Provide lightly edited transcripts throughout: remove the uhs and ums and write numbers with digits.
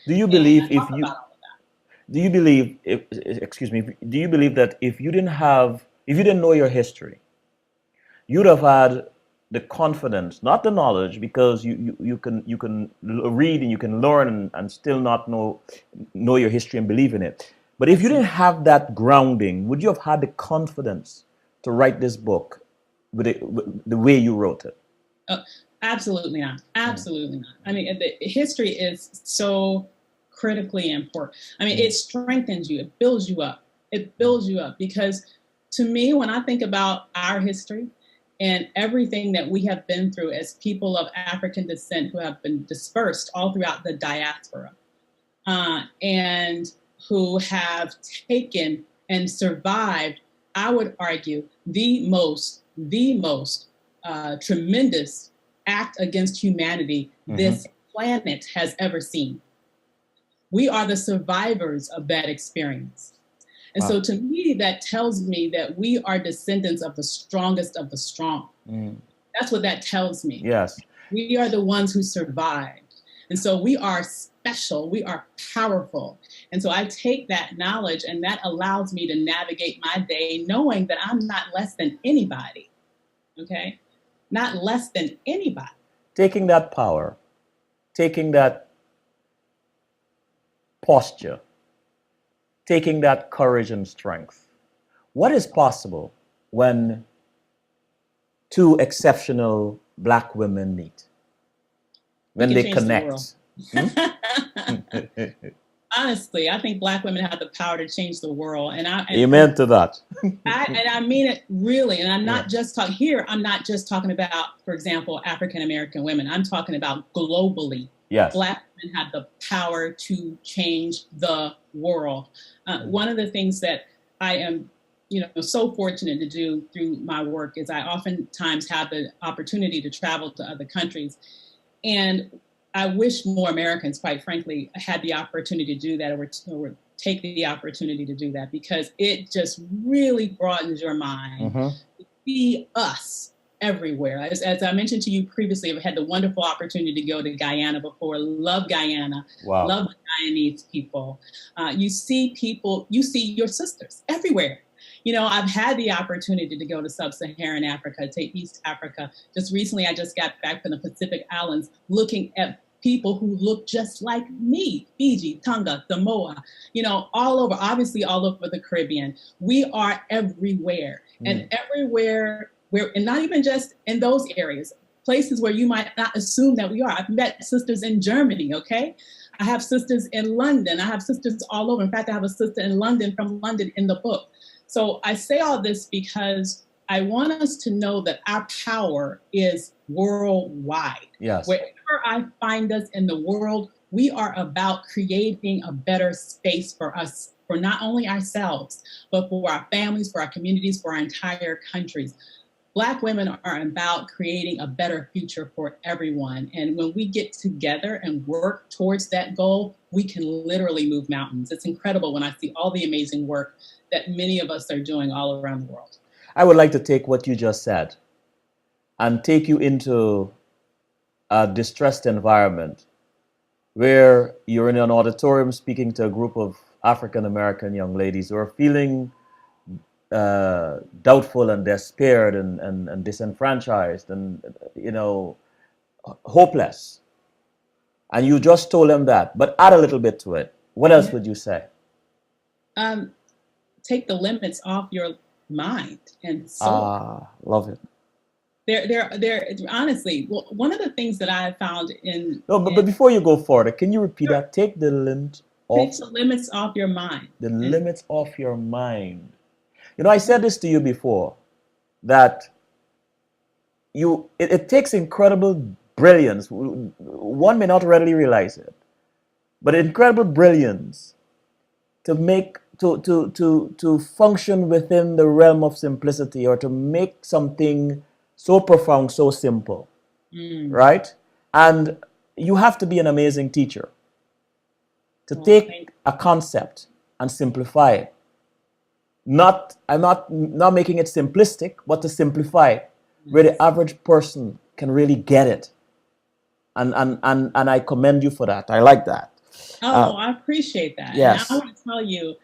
Do you And I believe if talk you about all of that. do you believe if excuse me, do you believe that if you didn't know your history, you'd have had the confidence, not the knowledge, because you can read and you can learn and still not know your history and believe in it. But if you didn't Absolutely. have that grounding, would you have had the confidence to write this book with the way you wrote it? Uh, Absolutely not. Mm, Absolutely not. I mean, the history is so critically important. I mean, mm, it strengthens you. It builds you up. It mm, builds you up because, to me, when I think about our history and everything that we have been through as people of African descent who have been dispersed all throughout the diaspora, and who have taken and survived, I would argue, the most tremendous act against humanity mhm. this planet has ever seen. We are the survivors of that experience. And Wow. so to me, that tells me that we are descendants of the strongest of the strong. Mm, That's what that tells me. yes. We are the ones who survived. And so we are special, we are powerful. And so I take that knowledge, and that allows me to navigate my day knowing that I'm not less than anybody. Okay? Not less than anybody. Taking that power, taking that posture, taking that courage and strength. What is possible when two exceptional black women meet? We When can they change the world. connect? Hmm? Honestly, I think black women have the power to change the world. And I and Amen to that. I mean it really. And I'm Yeah. not just talking here, I'm not just talking about, for example, African American women. I'm talking about globally. Yes. Black women have the power to change the world. Mm. One of the things that I am, so fortunate to do through my work is I oftentimes have the opportunity to travel to other countries. And I wish more Americans, quite frankly, had the opportunity to do that, or take the opportunity to do that, because it just really broadens your mind Mm-hmm. to see us everywhere. As I mentioned to you previously, I've had the wonderful opportunity to go to Guyana before. Love Guyana, Wow. love the Guyanese people. You see people, you see your sisters everywhere. I've had the opportunity to go to sub-Saharan Africa, to East Africa. Just recently, I just got back from the Pacific Islands looking at people who look just like me: Fiji, Tonga, Samoa, all over, obviously all over the Caribbean. We are everywhere. Mm. And everywhere, and not even just in those areas, places where you might not assume that we are. I've met sisters in Germany, okay? I have sisters in London. I have sisters all over. In fact, I have a sister in London, from London, in the book. So I say all this because I want us to know that our power is worldwide. Yes. Wherever I find us in the world, we are about creating a better space for us, for not only ourselves, but for our families, for our communities, for our entire countries. Black women are about creating a better future for everyone. And when we get together and work towards that goal, we can literally move mountains. It's incredible when I see all the amazing work that many of us are doing all around the world. I would like to take what you just said and take you into a distressed environment where you're in an auditorium speaking to a group of African American young ladies who are feeling doubtful and despaired and disenfranchised and hopeless. And you just told them that, but add a little bit to it. What else Yeah. would you say? Um, Take the limits off your mind and soul. Ah, love it. They're honestly, well, one of the things that I have found No, but before you go further, can you repeat that? Take the limit take off the limits off your mind. the And limits off your mind. I said this to you before that it takes incredible brilliance. One may not readily realize it, but incredible brilliance to make to function within the realm of simplicity, or to make something so profound so simple, mm, right? And you have to be an amazing teacher to well, thank take a concept and simplify it. I'm not making it simplistic, but to simplify it where the yes. average person can really get it. And I commend you for that. I like that. Oh, I appreciate that. And I Yes. want to tell you,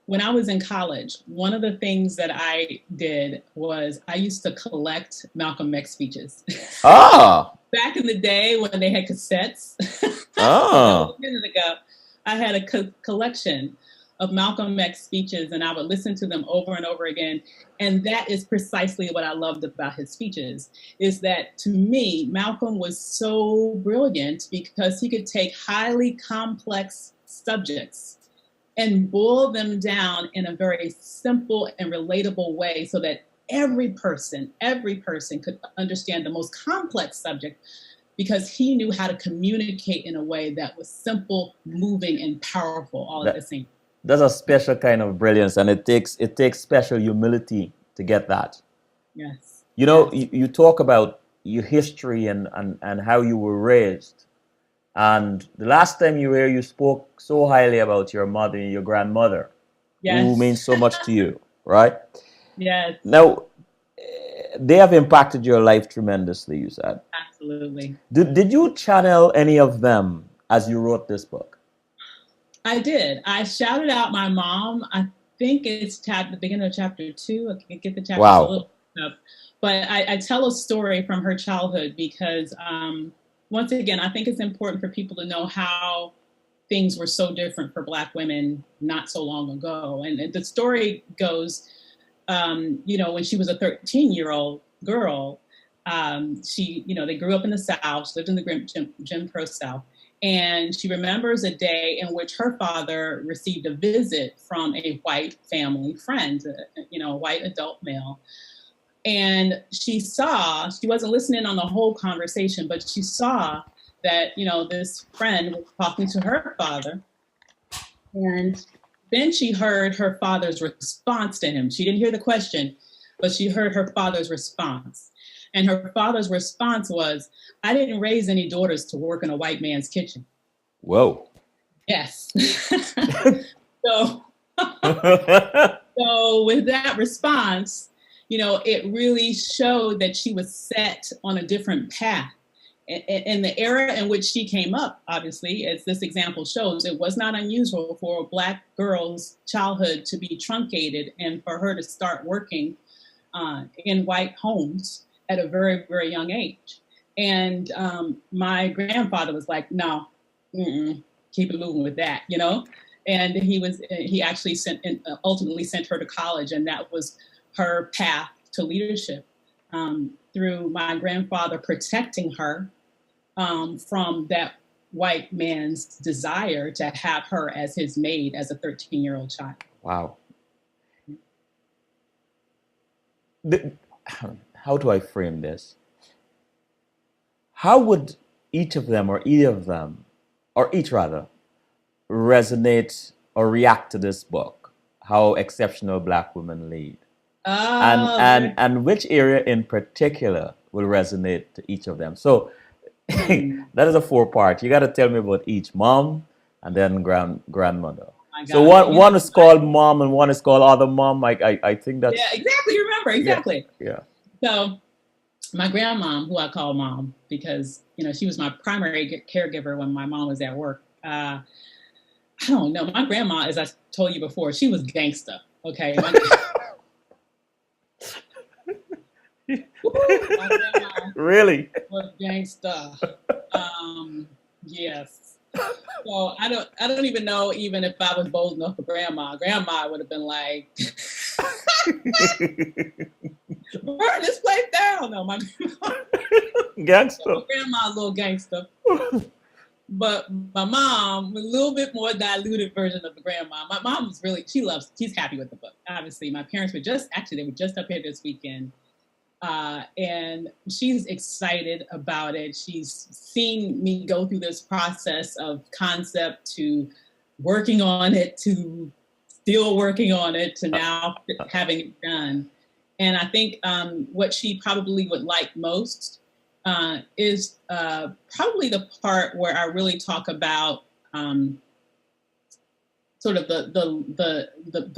when I was in college, one of the things that I did was I used to collect Malcolm X speeches. Ah, Back in the day when they had cassettes, so that was ah. a minute ago, I had a collection of Malcolm X speeches and I would listen to them over and over again. And that is precisely what I loved about his speeches, is that to me, Malcolm was so brilliant because he could take highly complex subjects and boil them down in a very simple and relatable way so that every person could understand the most complex subject because he knew how to communicate in a way that was simple, moving, and powerful all at the That same time. that's a special kind of brilliance, and it takes special humility to get that. Yes, You know, yes, you talk about your history and how you were raised. And the last time you were here, you spoke so highly about your mother and your grandmother, who yes, means so much to you, right? yes, Now, they have impacted your life tremendously, you said. absolutely. Did you channel any of them as you wrote this book? I did. I shouted out my mom. I think it's the beginning of chapter 2. I can get the chapters a Wow. little up, but I tell a story from her childhood because once again, I think it's important for people to know how things were so different for Black women not so long ago. And the story goes, when she was a 13-year-old girl, they grew up in the South, she lived in the Jim Crow South. And she remembers a day in which her father received a visit from a white family friend, a white adult male. And she wasn't listening on the whole conversation, but she saw that, this friend was talking to her father. And then she heard her father's response to him. She didn't hear the question, but she heard her father's response. And her father's response was, I didn't raise any daughters to work in a white man's kitchen. Whoa. Yes. so, so with that response, it really showed that she was set on a different path. In the era in which she came up, obviously, as this example shows, it was not unusual for a Black girl's childhood to be truncated and for her to start working in white homes at a very, very young age. And my grandfather was like, no, keep it moving with that, And he actually ultimately sent her to college, and that was her path to leadership. Through my grandfather protecting her from that white man's desire to have her as his maid as a 13-year-old child. Wow. How do I frame this? How would each of them, or either of them, or each rather, resonate or react to this book? How exceptional Black women lead, and Oh, and and which area in particular will resonate to each of them? So that is a 4 part. You got to tell me about each mom and then grandmother. my So God. one is called mom and one is called other mom. I think that's Yeah, exactly. You remember, yeah, exactly. yeah. So my grandmom, who I call mom because, she was my primary caregiver when my mom was at work. I don't know. My grandma, as I told you before, she was gangsta. Okay. My grandma Really? was gangsta. Yes. So I don't even know even if I was bold enough for grandma. Grandma would have been like, burn this place down. No, my Gangster. grandma's a little gangster. But my mom, a little bit more diluted version of the grandma. My mom was she's happy with the book. Obviously, my parents were they were just up here this weekend. And she's excited about it. She's seen me go through this process of concept to working on it, to still working on it, to now having it done. And I think what she probably would like most is probably the part where I really talk about sort of the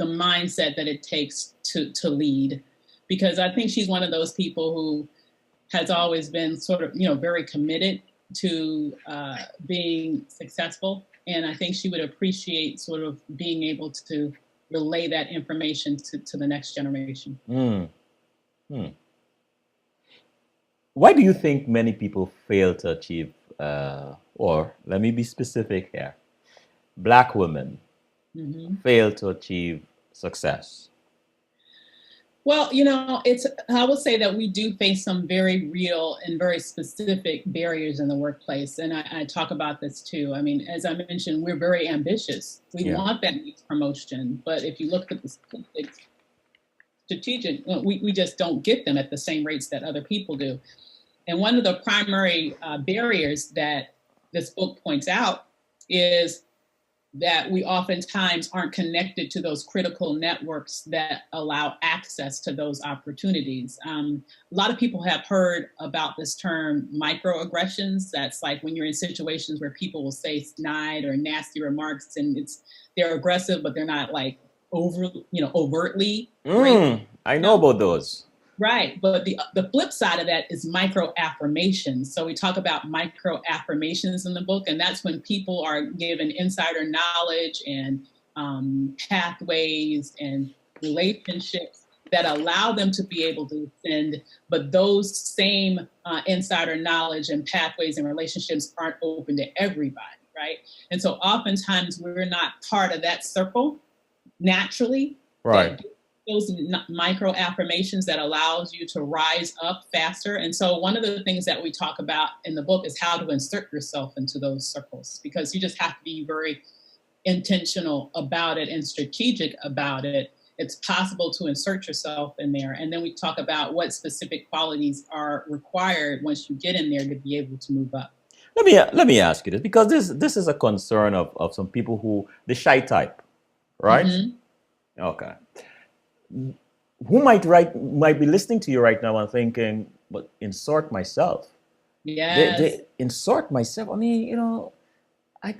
mindset that it takes to lead, because I think she's one of those people who has always been sort of very committed to being successful. And I think she would appreciate sort of being able to relay that information to the next generation. Mm. Hmm. Why do you think many people fail to achieve, or let me be specific here, Black women Mm-hmm. fail to achieve success? Well, you know, I would say that we do face some very real and very specific barriers in the workplace. And I talk about this too. I mean, as I mentioned, we're very ambitious. We Yeah. want that next promotion. But if you look at the strategic, we just don't get them at the same rates that other people do. And one of the primary barriers that this book points out is that we oftentimes aren't connected to those critical networks that allow access to those opportunities. A lot of people have heard about this term microaggressions. That's like when you're in situations where people will say snide or nasty remarks, and they're aggressive, but they're not like overtly. I know about those. Right. But the flip side of that is micro affirmations. So we talk about micro affirmations in the book, and that's when people are given insider knowledge and pathways and relationships that allow them to be able to ascend. But those same insider knowledge and pathways and relationships aren't open to everybody. Right. And so oftentimes we're not part of that circle naturally. Right. Those micro affirmations that allows you to rise up faster. And so one of the things that we talk about in the book is how to insert yourself into those circles, because you just have to be very intentional about it and strategic about it. It's possible to insert yourself in there. And then we talk about what specific qualities are required once you get in there to be able to move up. Let me ask you this, because this is a concern of some people who, the shy type, right? Mm-hmm. Okay. Who might be listening to you right now and thinking, but insert myself. Yes. They insert myself. I mean, you know, I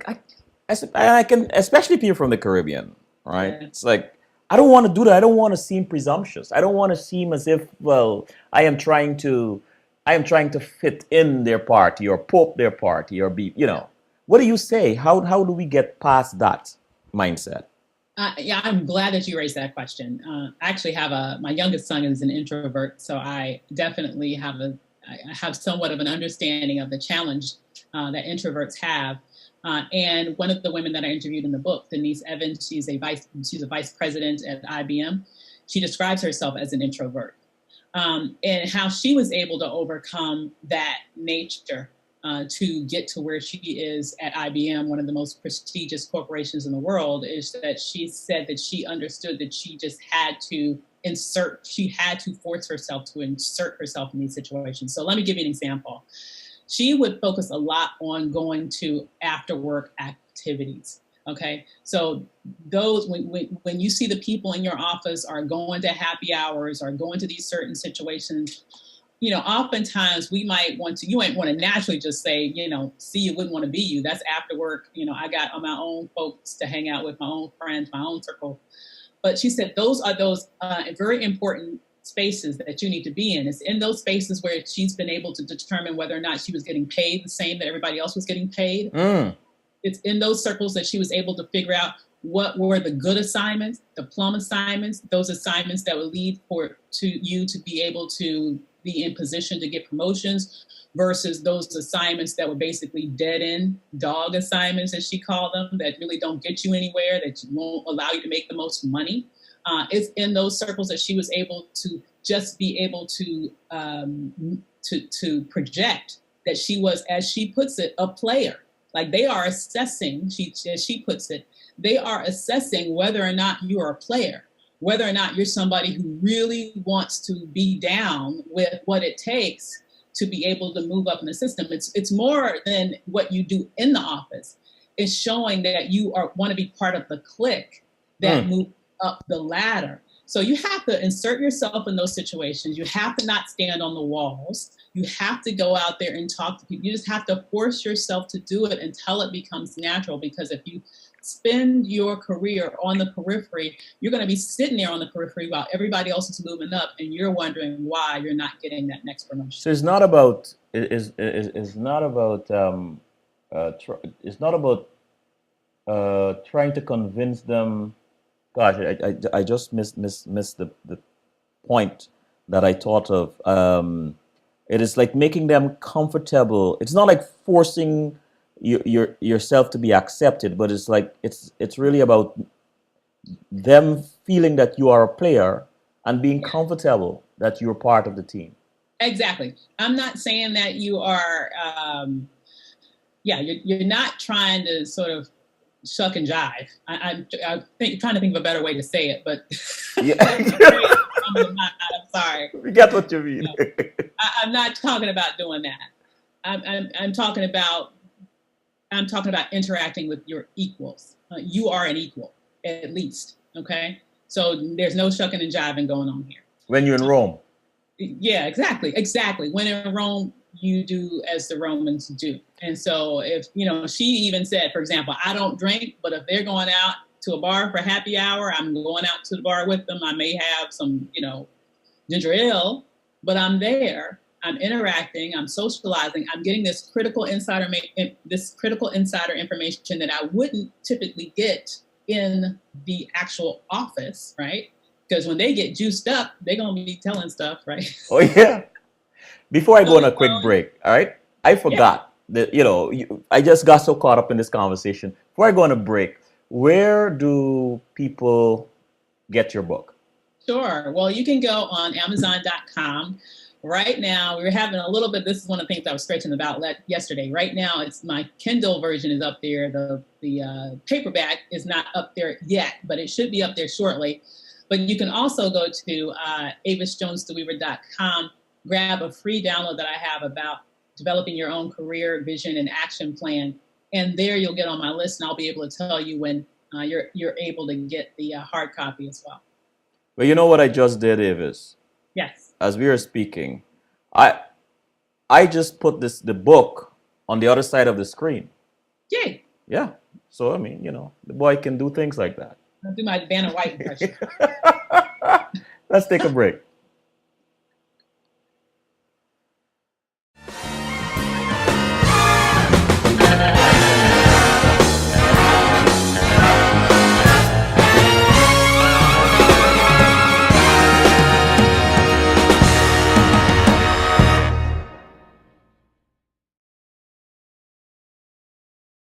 can, especially people from the Caribbean, right? Yeah. It's like, I don't want to do that. I don't want to seem presumptuous. I don't want to seem as if, well, I am trying to fit in their party or poke their party or be, you know. What do you say? How do we get past that mindset? Yeah, I'm glad that you raised that question. I actually have my youngest son is an introvert, so I definitely have somewhat of an understanding of the challenge that introverts have. And one of the women that I interviewed in the book, Denise Evans, she's a vice president at IBM. She describes herself as an introvert, and how she was able to overcome that nature to get to where she is at IBM, one of the most prestigious corporations in the world, is that she said that she understood that she just had to force herself to insert herself in these situations. So let me give you an example. She would focus a lot on going to after work activities. Okay, so those when you see the people in your office are going to happy hours or going to these certain situations, you know, oftentimes you might want to naturally just say, you know, see you wouldn't want to be you. That's after work. You know, I got my own folks to hang out with, my own friends, my own circle. But she said those are very important spaces that you need to be in. It's in those spaces where she's been able to determine whether or not she was getting paid the same that everybody else was getting paid. It's in those circles that she was able to figure out what were the good assignments, the plum assignments, those assignments that would lead to you to be able to be in position to get promotions, versus those assignments that were basically dead-end dog assignments, as she called them, that really don't get you anywhere, that won't allow you to make the most money. It's in those circles that she was able to just be able to project that she was, as she puts it, a player. Like they are assessing, as she puts it, they are assessing whether or not you are a player, whether or not you're somebody who really wants to be down with what it takes to be able to move up in the system. It's more than what you do in the office. It's showing that you want to be part of the clique that moves up the ladder. So you have to insert yourself in those situations. You have to not stand on the walls. You have to go out there and talk to people. You just have to force yourself to do it until it becomes natural. Because if you spend your career on the periphery, you're going to be sitting there on the periphery while everybody else is moving up, and you're wondering why you're not getting that next promotion. So it's not about trying to convince them. Gosh, I just missed the point that I thought of. It is like making them comfortable. It's not like forcing yourself to be accepted, but it's like it's really about them feeling that you are a player and being comfortable that you're part of the team. Exactly. I'm not saying that you are, you're not trying to sort of shuck and jive. I'm trying to think of a better way to say it, but Yeah. I'm sorry. We get what you mean. No, I'm not talking about doing that. I'm talking about interacting with your equals. You are an equal, at least. Okay, so there's no shucking and jiving going on here. When you're in Rome. Yeah, exactly. When in Rome, you do as the Romans do. And so if, she even said, for example, I don't drink, but if they're going out to a bar for happy hour, I'm going out to the bar with them. I may have some, ginger ale, but I'm there. I'm interacting. I'm socializing. I'm getting this critical insider information that I wouldn't typically get in the actual office, right? Because when they get juiced up, they're going to be telling stuff, right? Oh, yeah. Before I go on a quick break, all right? I forgot that, I just got so caught up in this conversation. Before I go on a break, where do people get your book? Sure. Well, you can go on Amazon.com. Right now, we're having a little bit, this is one of the things I was scratching about yesterday. Right now, it's my Kindle version is up there. The paperback is not up there yet, but it should be up there shortly. But you can also go to avisjonesdeweever.com, grab a free download that I have about developing your own career vision and action plan. And there you'll get on my list, and I'll be able to tell you when you're able to get the hard copy as well. Well, you know what I just did, Avis? Yes. As we were speaking, I just put the book on the other side of the screen. Yay. Yeah. So, I mean, the boy can do things like that. I'll do my Vanna White impression. Let's take a break.